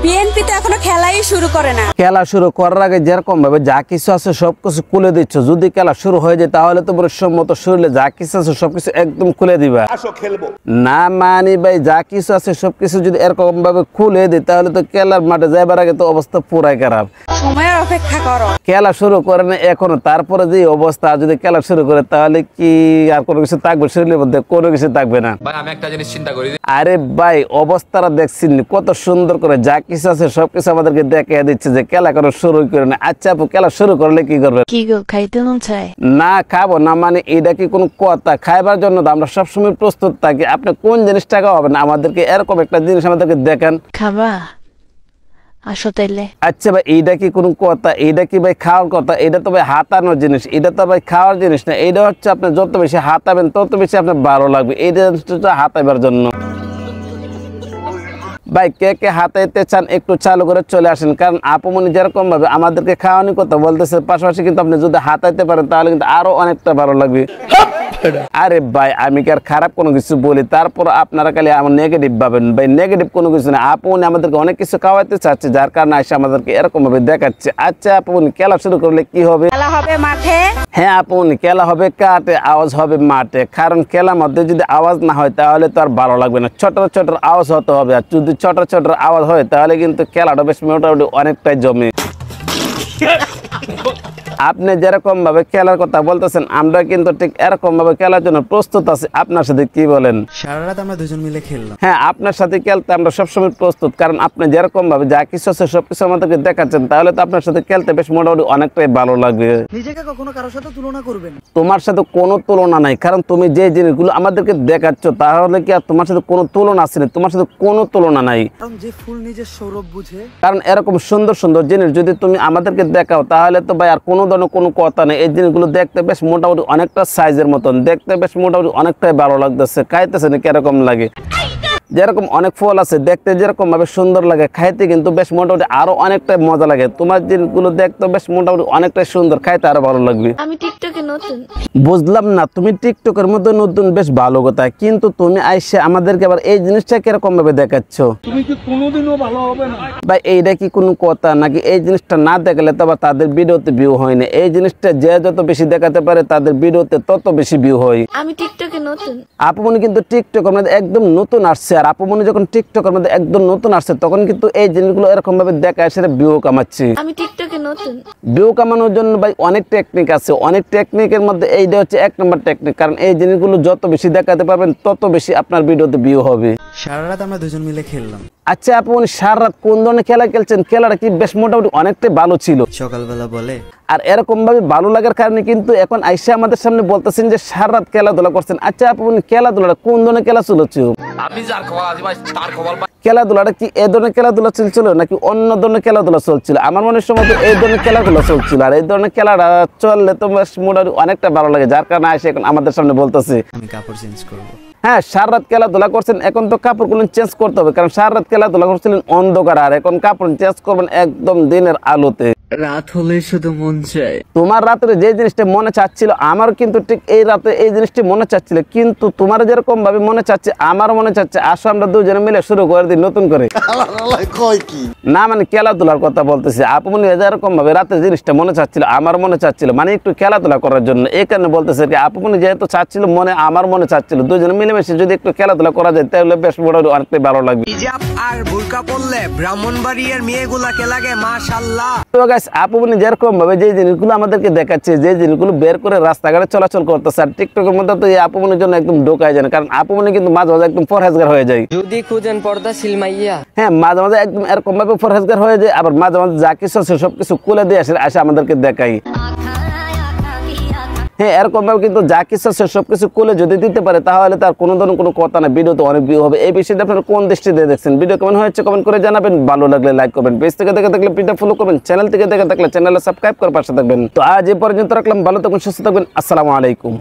BNP তো এখনো খেলাই শুরু করে না। খেলা শুরু করার আগে যেরকম ভাবে যা কিছু আছে সবকিছু খুলে দিচ্ছ, যদি খেলা শুরু হয়ে যায় তাহলে তো পরিশ্রমমতো শরীরে যা কিছু আছে সবকিছু একদম খুলে দিবা। না মানি ভাই, যা কিছু আছে সবকিছু যদি এরকম ভাবে খুলে দিই তাহলে তো খেলার মাঠে যাবার আগে তো অবস্থা পুরাই খারাপ। সময়ের অপেক্ষা করো। খেলা শুরু করে না এখনো, তারপরে যে অবস্থা, যদি খেলা শুরু করে তাহলে কি আর কোনো কিছু থাকবে শরীরের মধ্যে? কোনো কিছু থাকবে না ভাই। আমি একটা জিনিস চিন্তা করি, আরে ভাই অবস্থাটা দেখছেন কত সুন্দর করে যা কিছু আছে সবকিছু আমাদেরকে দেখিয়ে দিচ্ছে যে খেলা করা শুরু করে না। আচ্ছা আপু, খেলা শুরু করলে কি করবে? কি গো, খাইতে মন চায়? না খাবো না মানে এটা কি কোনো কথা? খাইবার জন্য তো আমরা সবসময় প্রস্তুত থাকি। আপনি কোন জিনিসটা খাওয়াবেন আমাদেরকে? এরকম একটা জিনিস আমাদেরকে দেখেন। খাবা? আসো তাইলে। আচ্ছা ভাই, এইটা কি কোনো কথা? এইটা কি ভাই খাওয়ার কথা? এটা তো ভাই হাতানোর জিনিস, এটা তো ভাই খাওয়ার জিনিস না। এইটা হচ্ছে আপনি যত বেশি হাতাবেন তত বেশি আপনার ভালো লাগবে। এই জিনিসটা হাতাইবার জন্য ভাই কে কে হাতাইতে চান একটু চালু করে চলে আসেন, কারণ আপুমনি যেরকম ভাবে আমাদেরকে খাওয়ানোর কথা বলতেছে, পাশাপাশি কিন্তু আপনি যদি হাতাইতে পারেন তাহলে কিন্তু আরো অনেকটা ভালো লাগবে। আরে ভাই আমি কি আর খারাপ কোনো কিছু বলি? তারপর আপনারা খালি আমার নেগেটিভ ভাবেন। ভাই নেগেটিভ কোনো কিছু না, আপুনি আমাদেরকে অনেক কিছু খাওয়াইতে চাচ্ছে, যার কারণে এসে আমাদেরকে এরকম ভাবে দেখাচ্ছে। আচ্ছা আপুনি খেলা শুরু করলে কি হবে? খেলা হবে মাঠে। হ্যাঁ আপুনি, খেলা হবে কাটে, আওয়াজ হবে মাঠে। কারণ খেলার মধ্যে যদি আওয়াজ না হয় তাহলে তো আর ভালো লাগবে না, ছোট ছোট আওয়াজ হতে হবে। আর যদি ছোট ছোট আওয়াজ হয় তাহলে কিন্তু খেলাটা বেশ মোটামুটি অনেকটাই জমে। আপনি যেরকম ভাবে খেলার কথা বলতেছেন আমরা কিন্তু ঠিক এরকম ভাবে খেলার জন্য প্রস্তুত আছি। আপনার সাথে কি বলেন? সারা রাত আমরা দুজন মিলে খেললাম। হ্যাঁ আপনার সাথে খেলতে আমরা সবসময় প্রস্তুত, কারণ আপনি যেরকম ভাবে যা কিছু আছে সবকিছু আমাদেরকে দেখাচ্ছেন, তাহলে তো আপনার সাথে খেলতে বেশ মোটামুটি অনেকটাই ভালো লাগবে। নিজেকে কখনো কারোর সাথে তুলনা করবেন? তোমার সাথে কোনো তুলনা নাই, কারণ তুমি যে জিনিসগুলো আমাদেরকে দেখাচ্ছ তাহলে কি আর তোমার সাথে কোনো তুলনা আছে না? তোমার সাথে কোনো তুলনা নাই, কারণ যে ফুল নিজের সৌরভ বুঝে। কারণ এরকম সুন্দর সুন্দর জিনিস যদি তুমি আমাদেরকে দেখাও তাহলে তো ভাই আর কোনো ধরনের কোনো কথা নেই। এই জিনিসগুলো দেখতে বেশ মোটামুটি অনেকটা সাইজের মতন, দেখতে বেশ মোটামুটি অনেকটাই ভালো লাগতেছে। খাইতেছে না কিরকম লাগে? যেরকম অনেক ফল আছে দেখতে যেরকম ভাবে সুন্দর লাগে, খাইতে কিন্তু বেশ মোটামুটি আরো অনেকটাই মজা লাগে। তোমার জিনিসগুলো দেখতে বেশ মোটামুটি অনেকটাই সুন্দর, খাইতে আরো ভালো লাগবে। আমি টিকটকে নতুন। বুঝলাম না, তুমি টিকটকের মধ্যে নতুন, বেশ ভালো কথা, কিন্তু তুমি আইসে আমাদেরকে আবার এই জিনিসটা কিরকম ভাবে দেখাচ্ছ? তুমি কি কোনোদিনও ভালো হবে না ভাই? এইটা কি কোনো কথা নাকি? এই জিনিসটা না দেখলে তো আবার তাদের ভিডিওতে ভিউ হয় না। এই জিনিসটা যে যত বেশি দেখাতে পারে তাদের ভিডিওতে তত বেশি ভিউ হয়। আমি টিকটকে নতুন। আপুমনি কিন্তু টিকটকের মধ্যে একদম নতুন আসছে, আর আপুমনি যখন টিকটকের মধ্যে একদম নতুন আসছে তখন কিন্তু এই জিনিসগুলো এরকম ভাবে দেখায় সেটা ভিউ কামাচ্ছে। আমি টিকটকে নতুন। ভিউ কামানোর জন্য ভাই অনেক টেকনিক আছে, অনেক টেকনিকের মধ্যে এইটা হচ্ছে এক নম্বর টেকনিক, কারণ এই জিনিসগুলো যত বেশি দেখাতে পারবেন তত বেশি আপনার ভিডিওতে ভিউ হবে। সারা রাত আমরা দুজন মিলে খেললাম। আচ্ছা আপুমনি সারা রাত কোন ধরনের খেলা খেলছেন? খেলাটা কি বেশ মোটামুটি অনেকটাই ভালো ছিল? সকালবেলা বলে আর এরকম ভাবে ভালো লাগার কারণে কিন্তু এখন আইসা আমাদের সামনে বলতেছেন যে সারা রাত খেলাধুলা করছেন। আচ্ছা আপুমনি খেলাধুলাটা কোন ধরনের খেলা চলছে? আপনি যার খবর আছে ভাই তার খবর। খেলাধুলাটা কি এই ধরনের খেলাধুলা চলছিল নাকি অন্য ধরনের খেলাধুলা চলছিল? আমার মনে সময় এই ধরনের খেলাধুলা চলছিল, আর এই ধরনের খেলাটা চললে তো মোটামুটি অনেকটা ভালো লাগে, যার কারণে আসে এখন আমাদের সামনে বলতেছে আমি কাপড় চেঞ্জ করবো। হ্যাঁ সারা রাত খেলাধুলা করছেন, এখন তো কাপড়গুলো চেঞ্জ করতে হবে, কারণ সারা রাত খেলাধুলা করছিলেন অন্ধকার, আর এখন কাপড় চেঞ্জ করবেন একদম দিনের আলোতে। রাত হলে শুধু মন চায়। তোমার রাতে যে জিনিসটা মনে চাচ্ছিল আমার কিন্তু ঠিক এই রাতে এই জিনিসটি মনে চাচ্ছিল, কিন্তু তোমার যেরকম ভাবে মনে চাচ্ছে আমার মনে চাচ্ছে আসো আমরা দুজনে মিলে শুরু করে দিই নতুন করে। না মানে খেলাধুলার কথা বলতেছি। আপুমনি যেরকম ভাবে রাতে জিনিসটা মনে চাচ্ছিল আমার মনে চাচ্ছিল, মানে একটু খেলাধুলা করার জন্য, এই কারণে বলতেছে কি আপুমনি যেহেতু চাচ্ছিল মনে আমার মনে চাচ্ছিল দুজনে মিলেমিশে যদি একটু খেলাধুলা করা যায় তাহলে বেশ মোটামুটি অনেকটাই ভালো লাগবে। হিজাব আর বুরকা পরলে ব্রাহ্মণবাড়িয়ার মেয়েগুলাকে লাগে মাশাআল্লাহ। তো গাইস আপুমনি যেরকম ভাবে যে জিনিসগুলো আমাদেরকে দেখাচ্ছে, যে জিনিসগুলো বের করে রাস্তাঘাটে চলাচল করতেছে, আর টিকটকের মধ্যে তো এই আপুমনির জন্য একদম ঢোকায় যায় না, কারণ আপুমনি কিন্তু মাঝে মাঝে একদম পরহেজগার হয়ে যায়। যদি খুঁজেন পর্দাশীল মাইয়া, হ্যাঁ মাঝে মাঝে একদম এরকম ভাবে পরহেজগার হয়ে যায়, আবার মাঝে মাঝে যা কিছু আছে সবকিছু খুলে দিয়ে আসে আমাদেরকে দেখাই। হ্যাঁ এরকম ভাবে কিন্তু যা কিছু আছে সবকিছু খুলে যদি দিতে পারে তাহলে তার কোনো ধরনের কোনো কথা না, ভিডিও তো অনেক ভিউ হবে। এই বিষয়টা আপনারা কোন দৃষ্টিতে দেখছেন? ভিডিও কেমন হয়েছে কমেন্ট করে জানাবেন, ভালো লাগলে লাইক করবেন, পেজ থেকে দেখে থাকলে পেজটা ফলো করবেন, চ্যানেল থেকে দেখে থাকলে চ্যানেলে সাবস্ক্রাইব করে পাশে থাকবেন। তো আজ এই পর্যন্ত রাখলাম, ভালো থাকুন, সুস্থ থাকবেন, আসসালামু আলাইকুম।